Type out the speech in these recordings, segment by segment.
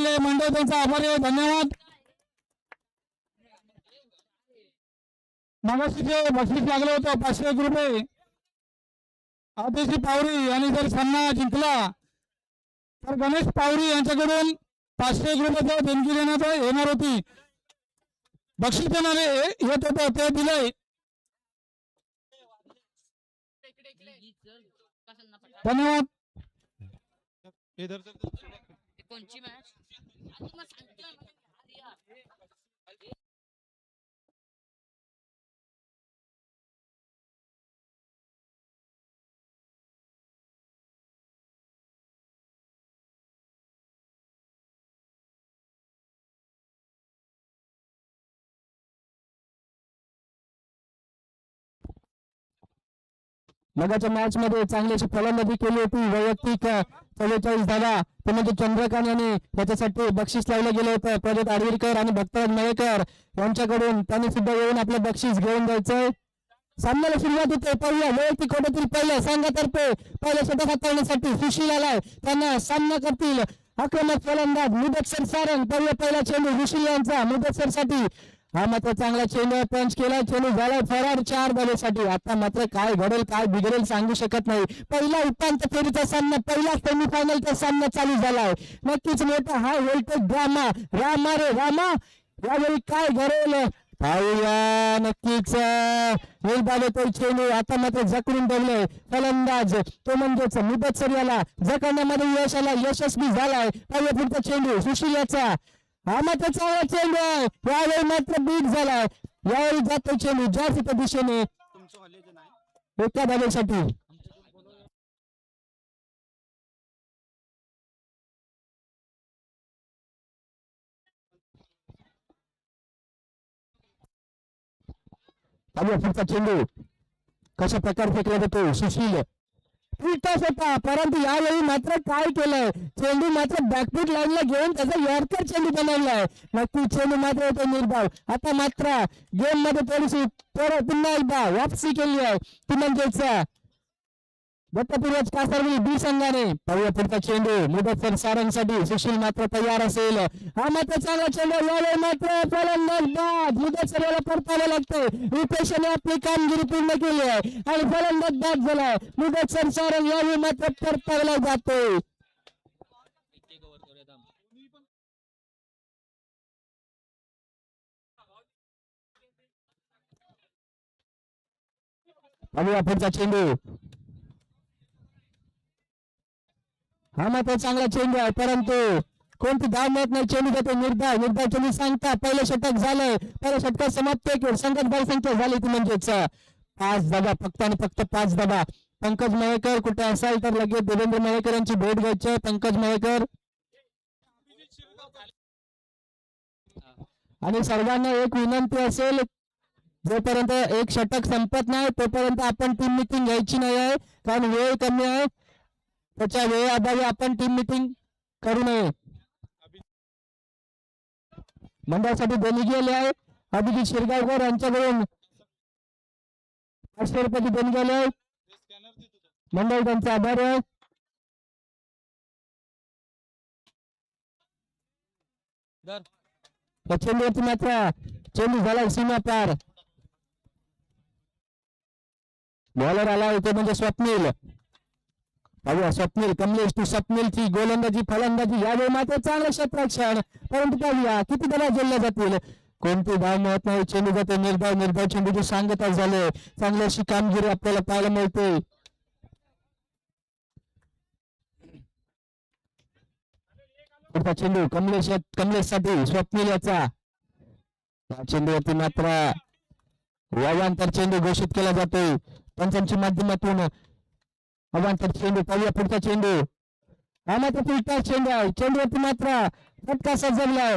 केलेले मंडळ त्यांचा आभारी आहे, धन्यवाद. मगाशी जे बक्षीस लागलं होतं 500 रुपये आदेशी पावरी यांनी जर सामना जिंकला तर गणेश पावरी यांच्याकडून 500 रुपयाचं देणगी देण्यात येणार होती. बक्षीस देणारे येत होतं ते दिलंय. धन्यवाद. मगाच्या मॅच मध्ये चांगल्याशी फलंदाजी केली होती. वैयक्तिक 44 धावा ते म्हणजे चंद्रकांत यांनी त्याच्यासाठी बक्षीस लावलं गेलं होतं. प्रजोत आडवीरकर आणि भक्तराज मळेकर यांच्याकडून त्यांनी सुद्धा येऊन आपलं बक्षीस घेऊन जायचंय. सामन्याला सुरुवात होते. पहिल्या वैयक्तिक कोट्यातील पहिल्या संघातर्फे पहिल्या षटक हाताळण्यासाठी सुशील आलाय. त्यांना सामना करतील आक्रमक फलंदाज मुदतसर सारंग. पहिला चेंडू सुशील यांचा मुदतसर साठी. हा मात्र चांगला चेंडू पंच केला. चेंडू झालाय फरार 4 धावेसाठी. आता मात्र काय घडेल काय बिघडेल सांगू शकत नाही. पहिला उपांत्य फेरीचा सामना, पहिला सेमीफायनलचा सामना चालू झालाय. नक्कीच मोठा हा व्होल्टेज ड्रामा. रामा रे रामा, यावेळी काय घडेल पाहूया. नक्कीच निर्धाव तो चेंडू आता मात्र जखडून ठेवले फलंदाज तो म्हणजेच मुदतसर याला जखडण्यामध्ये यश आला, यशस्वी झालाय. पहिल्या पुढचा चेंडू सुशील याचा. हा मात्र चांगला चेंडू आहे. यावेळी मात्र बीट झालाय. यावेळी जातो चेंडू जास्त दिशेने एका धावेसाठी. पुढचा चेंडू कशा प्रकारे फेकला जातो. सुशील टॉस होता, परंतु यावेळी मात्र काय केलंय चेंडू मात्र बॅकफूट लाईनला घेऊन त्याचा यॉर्कर चेंडू बनवलाय. नक्की चेंडू मात्र होतो निर्धाव. आता मात्र गेम मध्ये थोडीशी पुन्हा एकदा वापसी केली आहे ती म्हणजेच दत्तपूर्वज कासारवली बी संघाने. पाहूया पुढचा चेंडू मुदतसर सारंगसाठी. सुशील मात्र तयार असेल. हा मात्र चांगला चेंडू. यावेळी मात्र फलंदाज बाद. मुदतसर याला परतावं लागतंय. रुपेशने आपली कामगिरी पूर्ण केली आहे आणि फलंदाज बाद झालाय. मुदतसर सारंग यावेळी मात्र परतावला जातोय. पाहूया पुढचा चेंडू. हा मात्र चांगला चेंडू आहे परंतु कोणती धाव मिळत नाही. चेंडू देतो निर्धाव. तुम्ही सांगता पहिलं षटक झालंय. पहिल्या षटकात समाप्त संघात धाव संख्या झाली ती म्हणजेच 5 धावा. फक्त आणि फक्त 5 धावा. पंकज मयेकर कुठे असाल तर लगेच देवेंद्र मयेकर यांची भेट घ्यायची. पंकज मयेकर आणि सर्वांना एक विनंती असेल, जोपर्यंत एक षटक संपत नाही तोपर्यंत आपण टीम मिटिंग घ्यायची नाही आहे, कारण वेळ कमी आहे. त्याच्या वेळेअभावी आपण टीम मिटिंग करू नये. मंडळासाठी देणगी आली आहे अभिजित शिरगावकर यांच्याकडून 500 रुपयाची देणगी आली आहे. मंडळ त्यांचा आभार आहे. चेंडूवरती मात्र चेंडू झाला सीमा पार. बॉलर आला होते म्हणजे स्वप्नील. पाहूया स्वप्नील कमलेश टू स्वप्नीलची गोलंदाजी फलंदाजी. यावेळी मात्र चांगलं क्षेत्ररक्षण, परंतु पाहूया किती धावा जोडल्या जातील. कोणती धाव मिळत नाही. चेंडू जाते निर्धाव चेंडूची सांगता झाले. चांगली अशी कामगिरी आपल्याला पाहायला मिळते. पुढचा चेंडू कमलेश साठी स्वप्नील याचा. चेंडूवरती मात्र अवांतर चेंडू घोषित केला जातोय पंचांच्या माध्यमातून. अवांतर चेंडू. पाहूया पुढचा चेंडू. हा मात्र पुढचा चेंडू आहे. चेंडूवरती मात्र फटका सजवलाय.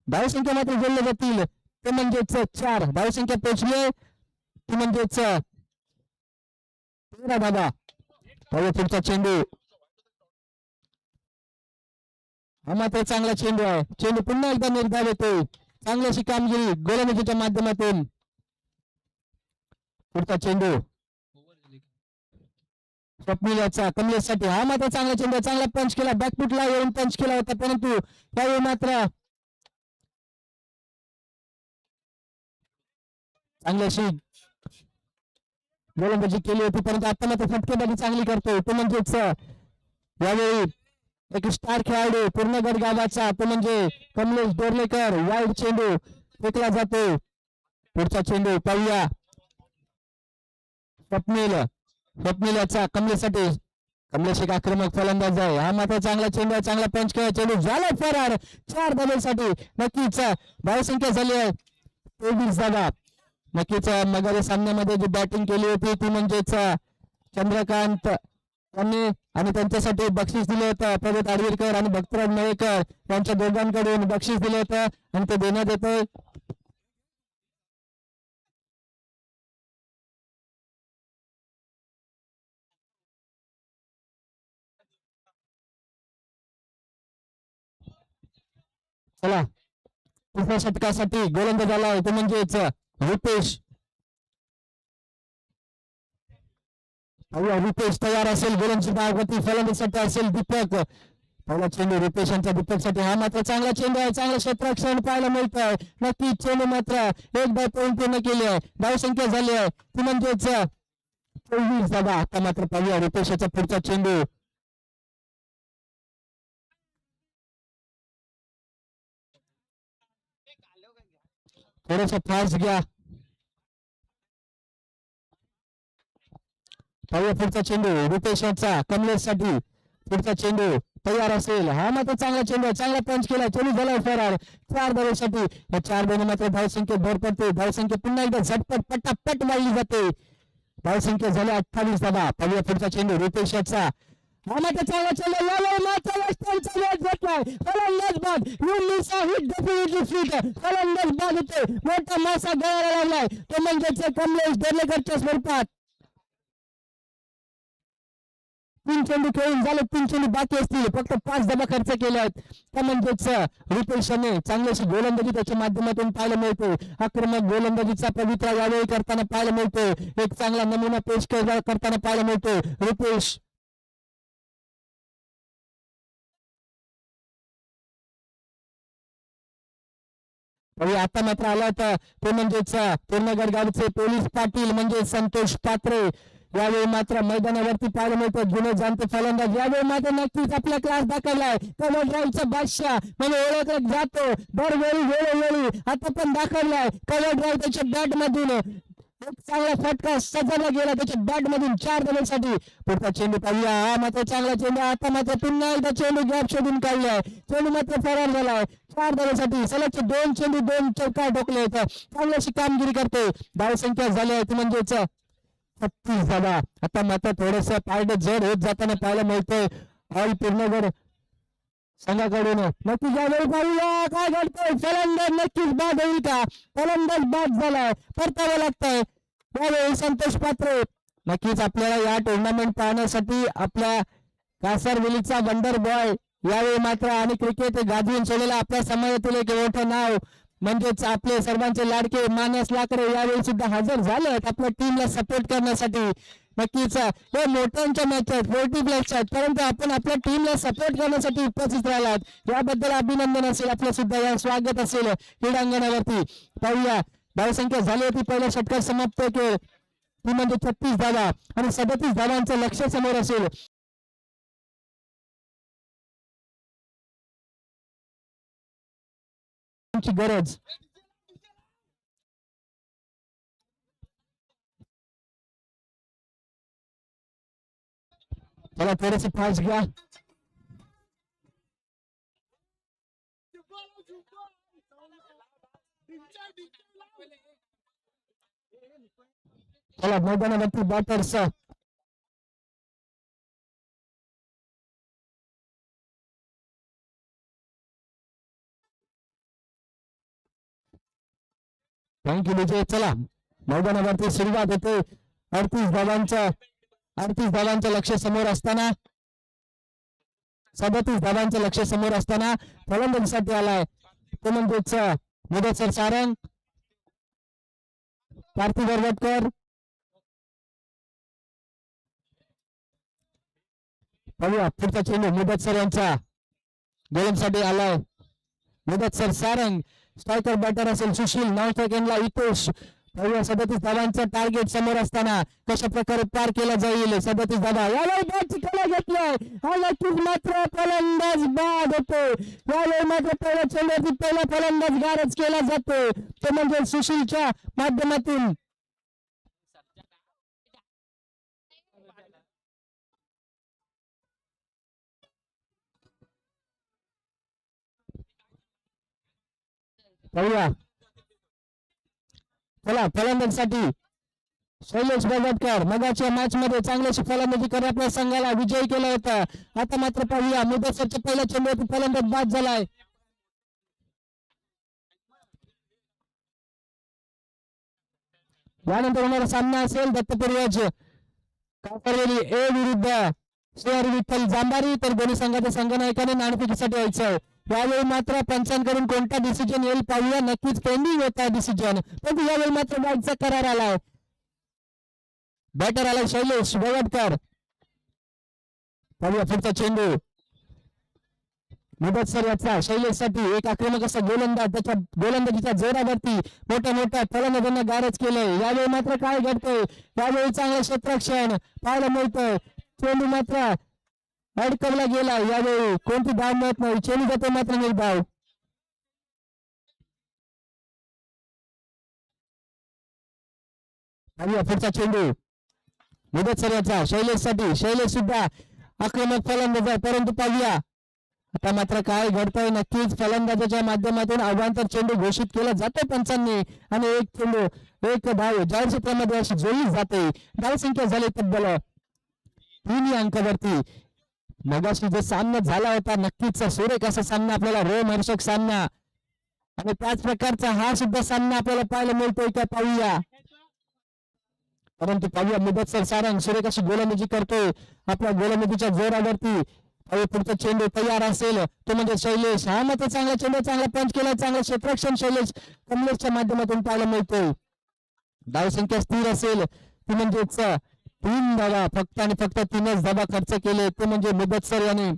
धावसंख्या मात्र जोडल्या जातील ते म्हणजेच 4 धावसंख्या पोहोचली ती म्हणजेच 13 धावा. पाहूया पुढचा चेंडू. हा मात्र चांगला चेंडू आहे. चेंडू पुन्हा एकदा निर्धाव येतोय. चांगली अशी कामगिरी गोलंदाजीच्या माध्यमातून. पुढचा चेंडू. स्वप्नील याचा कमलेशसाठी हा मात्र चांगला चेंडू चांगला पंच केला बॅकफुटला येऊन पंच केला होता परंतु त्यावेळी मात्र चांगल्याशी गोलंदाजी केली होती परंतु आता मात्र फटकेबाजी चांगली करतोय तो म्हणजेच यावेळी एक स्टार खेळाडू पूर्णगड गावाचा तो म्हणजे कमलेश डोरलेकर वाईड चेंडू फेकला जातो पुढचा चेंडू पाहूया स्वप्नील याचा कमलेशसाठी कमलेश एक आक्रमक फलंदाज आहे हा मात्र चांगला चेंडू चांगला पंच केला चेंडू झाला फरार 4 धावेसाठी नक्कीच धावसंख्या झाली आहे 23 धावा नक्कीच मगाच्या सामन्यामध्ये जी बॅटिंग केली होती ती म्हणजेच चंद्रकांत यांनी आणि त्यांच्यासाठी बक्षीस दिलं होतं प्रगत आडवीरकर आणि भक्तराज मळेकर यांच्या दोघांकडून बक्षीस दिलं होतं आणि ते देण्यात येतंय चला तिसऱ्या षटकासाठी गोलंदाज आला तो म्हणजेच रुपेश रुपेश तयार असेल गोलंदाजी फलंदाजीसाठी असेल दीपक पहिला चेंडू रुपेश यांच्या दीपकसाठी हा मात्र चांगला चेंडू आहे चांगला क्षेत्ररक्षण पाहायला मिळत आहे नक्कीच चेंडू मात्र एक धाव पूर्ण केली आहे धावसंख्या झाली आहे ती म्हणजेच 24 धावा आता मात्र पाहूया रुपेश याचा पुढचा चेंडू थोडस फास्ट घ्या पाहूया पुढचा चेंडू रुपेश यांचा कमलेशसाठी पुढचा चेंडू तयार असेल हा मात्र चांगला चेंडू चांगला पंच केला चेंडू झाला फरार 4 धावेसाठी या 4 धावे मात्र धावसंख्येत भर पडते धावसंख्या पुन्हा एकदा झटपट पटापट वाढली जाते धावसंख्या झाली 28 धावा पाहूया पुढचा चेंडू रुपेश याचा हा मात्र चांगला चेंडू फलंदाज बाद फलंदाज बाद होते मोठा मासा गळायला लागलाय तो म्हणजेच कमलेश डोरलेकरच्या स्वरूपात 3 चेंडू खेळून झाले 3 चेंडू बाकी असतील फक्त 5 धावा खर्च केल्या आहेत त्या म्हणजेच रुपेशने चांगल्याशी गोलंदाजी त्याच्या माध्यमातून पाहायला मिळतो आक्रमक गोलंदाजीचा पवित्रा यावेळी करताना पाहायला मिळतो एक चांगला नमुना पेश करताना पाहायला मिळतो रुपेश आता मात्र आला होता तो म्हणजेच पूर्णगड गावचे पोलीस पाटील म्हणजे संतोष पात्रे यावेळी मात्र मैदानावरती पाहायला मिळतो जुने जाणते फलंदाज यावेळी मात्र नक्कीच आपला क्लास दाखवलाय कव्हर ड्राईव्हचा बादशाह म्हणून ओळखला जातो दरवेळी वेळोवेळी आता पण दाखवलाय कव्हर ड्राईव्ह त्याच्या बॅट मधून एक चांगला फटका सजवला गेला त्याच्या बॅट मधून 4 धावेसाठी पुढचा चेंडू पाहूया हा मात्र चांगला चेंडू आता मात्र पुन्हा एकदा चेंडू गॅप शोधून काढलाय चेंडू मात्र फरार झालाय 4 धावेसाठी सलगचे 2 चेंडू 2 चौकार ठोकले चांगल्याशी कामगिरी करते धावसंख्या झाली आहे ती म्हणजेच 36 धावा आता मात्र थोडस पारड जड होत जाताना पाहायला मिळतंय ऑल पूर्णगड संघाकडून नक्कीच यावेळी पाहूया काय घडतंय फलंदाज नक्कीच बाद होईल का फलंदाज बाद झालाय परतावं लागतंय यावेळी संतोष पात्रे नक्कीच आपल्याला या टुर्नामेंट पाहण्यासाठी आपल्या कासारवेलीचा वंडर बॉय यावेळी मात्र आणि क्रिकेट गाजवून सोडलेला आपल्या समाजातील एक मोठं नाव म्हणजेच आपले सर्वांचे लाडके मानस लाकरे यावेळी सुद्धा हजर झाले आहेत आपल्या टीमला सपोर्ट करण्यासाठी नक्कीच हे मोठ्यांच्या मॅच आहेत 40 प्लस आहेत परंतु आपण आपल्या टीमला सपोर्ट करण्यासाठी उपस्थित राहिलात याबद्दल अभिनंदन असेल आपलं सुद्धा या स्वागत असेल क्रीडांगणावरती पाहूया धावसंख्या झाली होती पहिल्या षटकात समाप्त केली ती म्हणजे 36 धावा आणि 37 धावांचं लक्ष समोर असेल गरज चला थोडस फास्ट घ्या चला मैदानावरती बॅटर्स थँक्यू विजय चला मैदानावरती सुरुवात होते 38 धावांचं लक्ष समोर असताना 37 धावांचं लक्ष समोर असताना फलंदाजीसाठी आलाय तो म्हणजेच मुदसर सारंग पार्थिव वरवटकर पाहूया पुढचा चेंडू मुदतसर यांचा गोलंदाजीसाठी आलाय. मुदतसर सारंग स्ट्रायकर बॅटर असेल सुशील नॉन स्ट्रायकरला हितेश. पाहूया 37 धावांचा टार्गेट समोर असताना कशा प्रकारे पार केला जाईल. 37 धावा यावेळी बॅट चिखला घेतलाय. हा नक्कीच मात्र फलंदाज बाद होतो. यावेळी मात्र पहिल्या चेंडूवरती पहिला फलंदाज गारज केला जातो तो म्हणजे सुशीलच्या माध्यमातून. पाहूया चला फलंदाजीसाठी शैलेश बजाटकर मगाच्या मॅच मध्ये चांगल्याशी फलंदाजी करत आपल्या संघाला विजयी केला होता. आता मात्र पाहूया मुदतसरच्या पहिल्या चेंडूवरती फलंदाज बाद झालाय. यानंतर होणारा सामना असेल दत्तपूर्वज कातरवेली ए विरुद्ध श्री विठ्ठल जांभारी. तर दोन्ही संघाच्या संघनायकाने नाणेफेकीसाठी यायचं. यावेळी मात्र पंचांकडून कोणता डिसिजन येईल पाहूया. नक्कीच पेंडिंग होता डिसिजन पण यावेळी मात्र बॅटचा करार आलाय. बॅटर आलाय शैलेश बजाटकर. पाहूया पुढचा चेंडू मुदतसर याचा शैलेशसाठी एक आक्रमक असा गोलंदाज त्याच्या गोलंदाजीच्या जोरावरती मोठ्या मोठ्या फलंदाजांना गारज केलंय. यावेळी मात्र काय घडतंय. यावेळी चांगलं क्षेत्ररक्षण पाहायला मिळतंय. चेंडू मात्र अडकवला गेला. यावेळी कोणती धाव मिळत नाही. चेंडू जाते मात्र निर्धाव. पुढचा चेंडू मुदतसर याचा शैलेशसाठी. शैलेश सुद्धा आक्रमक फलंदाज आहे परंतु पाहूया आता मात्र काय घडतंय. नक्कीच फलंदाजाच्या माध्यमातून आव्हांतर चेंडू घोषित केला जातो पंचांनी आणि एक चेंडू एक धाव जाहीर क्षेत्रामध्ये अशी जोडली जाते. धाव संख्या झाली तब्बल 3 अंकावरती. मगाशी जो सामना झाला होता नक्कीच सुरेख असा सामना आपल्याला रोमहर्षक सामना आणि त्याच प्रकारचा हा सुद्धा सामना आपल्याला पाहायला मिळतोय का पाहूया. परंतु पाहूया मुदतसर सारंग सुरेख अशी गोलंदाजी करतोय आपल्या गोलंदाजीच्या जोरावरती. पुढचा चेंडू तयार असेल तो म्हणजे शैलेश. हा मात्र चांगला चेंडू चांगला पंच केला. चांगलं क्षेत्ररक्षण शैलेश कमलेशच्या माध्यमातून पाहायला मिळतोय. धाव संख्या स्थिर असेल ती म्हणजेच 3 धावा फक्त आणि फक्त 3च धावा खर्च केले ते म्हणजे मुदतसर यांनी.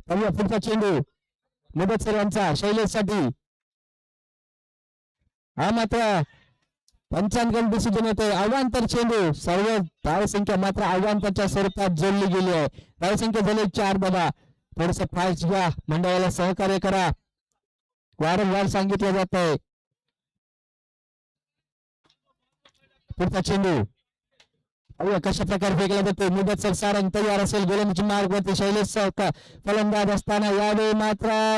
पाहूया पुढचा चेंडू मुदतसर यांचा शैलेशसाठी. हा मात्र पंचांकडून डिसिजन येतोय. आव्हांतर चेंडू सर्व धाव संख्या मात्र आव्हांतरच्या स्वरूपात जोडली गेली आहे. धाव संख्या झाली 4 धावा. थोडस फास्ट घ्या मंडळाला सहकार्य करा वारंवार सांगितलं जात आहे. पुढचा चेंडू पाहूया कशा प्रकारे फेकला जातो. मुदतसर सारंग तयार असेल गोलंदाजी मार्गवरती. शैलेश फलंदाज असताना यावेळी मात्र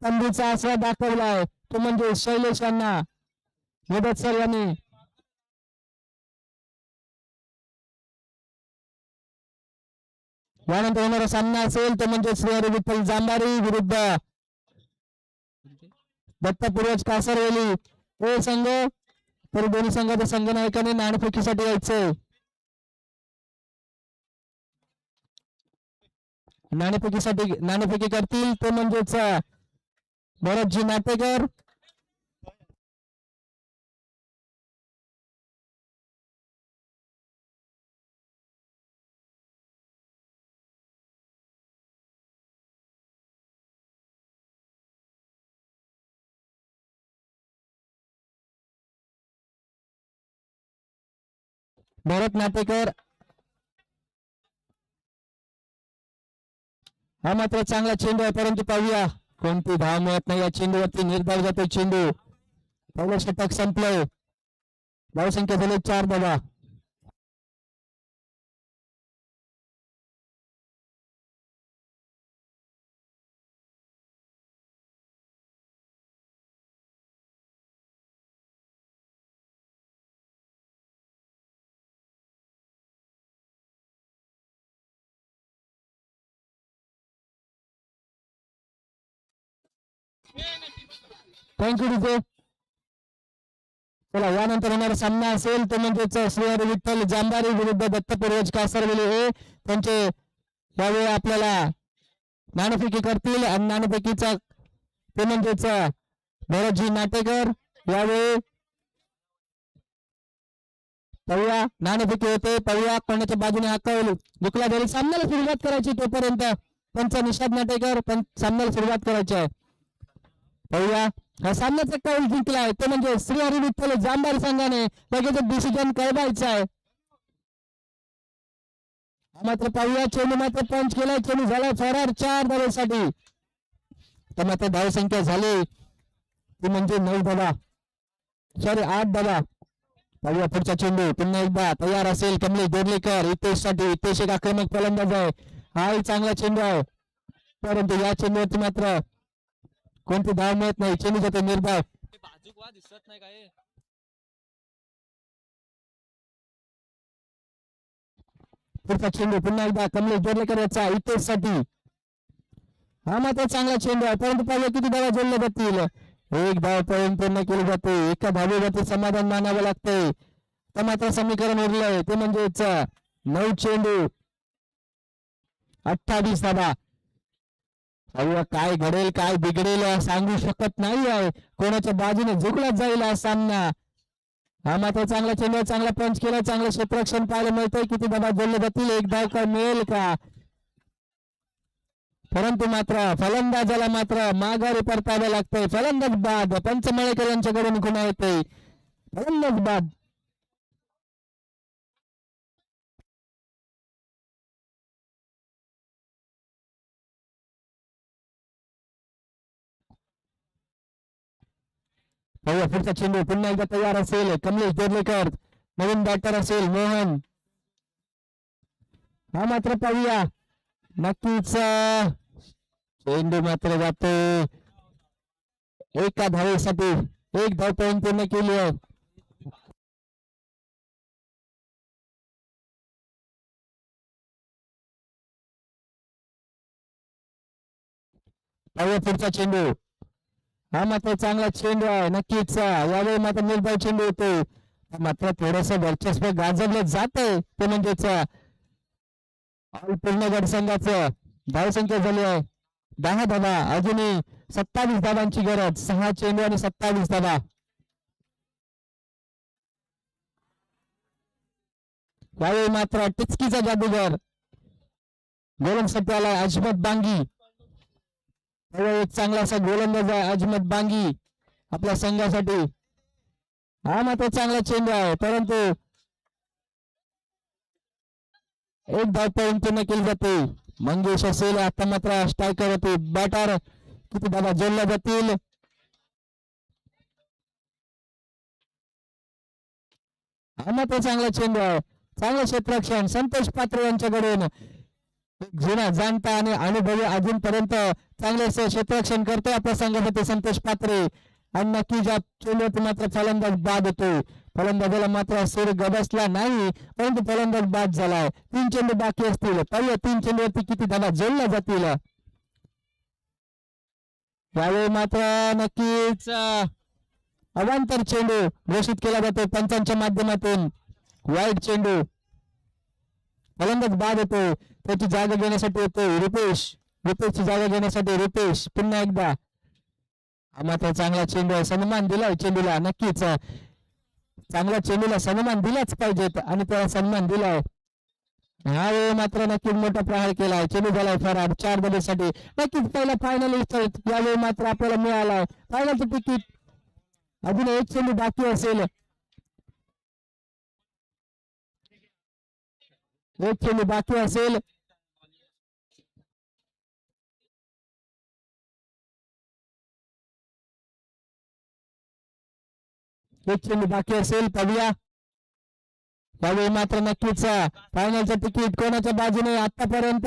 तंबूचा आसरा दाखवलाय तो म्हणजे शैलेश यांना. मुदतसर यांनी यानंतर होणारा सामना असेल तो म्हणजे श्री विठ्ठल जांभारी विरुद्ध दत्तपूर्वज कासरवेली हे संघ. तर दोन्ही संघाच्या संघनायकाने नाणेफेकीसाठी यायचंय. नाणेफेकी करतील ते म्हणजेच भरतजी नाटेकर. भरत नाटेकर. हा मात्र चांगला चेंडू आहे परंतु पाहूया कोणती धाव मिळत नाही. या चेंडूवरती निर्धाव जातो चेंडू. पहिलं षटक संपलंय. धाव संख्या झाली 4 धावा. Thank you DJ. चला यानंतर होणारा सामना असेल तो म्हणजेच श्री विठ्ठल जांभारी विरुद्ध दत्तपूर्वज कासरवेली हे त्यांचे यावेळी आपल्याला नाणेफेकी करतील आणि नाणेफेकीचा ते म्हणजेच भरतजी नाटेकर यावेळी पळूया नाणेफेकी होते. पळूया कोणाच्या बाजूने हाकावली दुखला तरी सामन्याला सुरुवात करायची. तोपर्यंत त्यांचा निषाद नाटेकर पण सामन्याला सुरुवात करायची आहे. पळूया हा सामन्याचा कौल जिंकलाय तो म्हणजे श्री हरी विठ्ठल जांभार संघाने. लगेच डिसिजन कळवायचा आहे. मात्र पाहूया चेंडू मात्र पंच केलाय. चेंडू झाला फरार 4 धावेसाठी. तर मात्र धावसंख्या झाली ती म्हणजे 9 धावा सॉरी 8 धावा. पाहूया पुढचा चेंडू पुन्हा एकदा तयार असेल कमलेश दोर्लेकर. हितेश साठी. हितेश एक आक्रमक फलंदाज आहे. हाही चांगला चेंडू आहे परंतु या चेंडूवरती मात्र कोणती धाव मिळत नाही. चेंडू जाते निर्धाव. दिसत नाही काय पुढचा चेंडू पुन्हा एकदा कमलेश दोर्लेकर याचा हितेश साठी. हा मात्र चांगला चेंडू आहे परंतु पाहिजे किती धावा जोडल्या जातील. एक धाव पूर्ण केली जाते. एका धावेवरती समाधान मानावं लागतंय. तर मात्र समीकरण उरलंय ते म्हणजेच 9 चेंडू 28 धावा. पाहूया काय घडेल काय बिघडेल सांगू शकत नाही आहे. कोणाच्या बाजूने झुकला जाईल हा सामना. हा मात्र चांगला चेंडू चांगला पंच केला. चांगलं क्षेत्ररक्षण पाहायला मिळतंय. किती धावा जोडले जातील. एक धाव का मिळेल का परंतु मात्र फलंदाजाला मात्र माघारी परतावं लागतंय. फलंदाज बाद. पंचमळेकर यांच्याकडून गुन्हा येतोय. फलंदाज बाद. पाहूया पुढचा चेंडू पुन्हा एकदा तयार असेल कमलेश दोर्लेकर. नवीन बॅटर असेल मोहन. हा मात्र पाहूया नक्कीच चेंडू मात्र जातो एका धावेसाठी. एक धाव पूर्ण केली आहे. पाहूया पुढचा चेंडू. हा मात्र चांगला चेंडू आहे नक्कीच. यावेळी मात्र निर्भय चेंडू होतो. मात्र थोडस वर्चस्व गाजवलं जात आहे ते म्हणजेच पूर्ण गट संघाचं धावसंख्या झाली आहे 10 धावा. अजूनही 27 धावांची गरज. 6 चेंडू आणि 27 धावा. यावेळी मात्र टिचकीचा जादूगर गोलंदाज आलाय अजमत बांगी. एक चांगला असा गोलंदाज आहे अजमत बांगी आपल्या संघासाठी. हा मात्र चांगला चेंडू आहे परंतु एक धाव पूर्ण केली जाते. मंगेश असेल आता मात्र स्ट्रायकर होते बॅटर. किती धावा जोडल्या जातील. हा मात्र चांगला चेंडू आहे. चांगलं क्षेत्ररक्षण संतोष पात्र यांच्याकडून. जुना जाणता आणि अनुभवी अजूनपर्यंत चांगले क्षेत्ररक्षण करतो आपल्या संघासाठी संतोष पात्रे. आणि नक्की ज्या चेंडूवरती मात्र फलंदाज बाद होतो. फलंदाजाला मात्र सूर गबसला नाही परंतु फलंदाज बाद झालाय. 3 चेंडू बाकी असतील. पाहूया 3 चेंडूवरती किती धावा जोडल्या जातील. यावेळी मात्र नक्कीच अवांतर चेंडू घोषित केला जातो पंचांच्या माध्यमातून. वाईट चेंडू. फलंदाज बाद होतो. त्याची जागा घेण्यासाठी होतो रुपेश. रुपेशची जागा घेण्यासाठी रुपेश पुन्हा एकदा. हा मात्र चांगला चेंडू आहे. सन्मान दिलाय चेंडूला. नक्कीच चांगल्या चेंडूला सन्मान दिलाच पाहिजेत आणि त्याला सन्मान दिलाय. हा वेळ मात्र नक्कीच मोठा प्रहार केलाय. चेंडू झालाय फरार 4 धावेसाठी. नक्कीच पहिला फायनलिस्ट यावेळी मात्र आपल्याला मिळालाय फायनलचं तिकीट. अजून एक चेंडू बाकी असेल. एक चेंडू बाकी असेल. एक चेंडू बाकी असेल. पाहूया यावेळी मात्र नक्कीच फायनलचं तिकीट कोणाच्या बाजूने. आतापर्यंत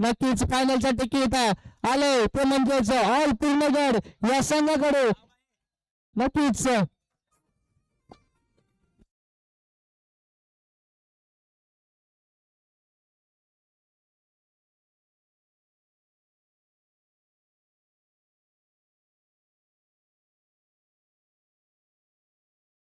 नक्कीच फायनलचं तिकीट आले ते म्हणजेच ऑल पूर्णगड या संघाकडे. नक्कीच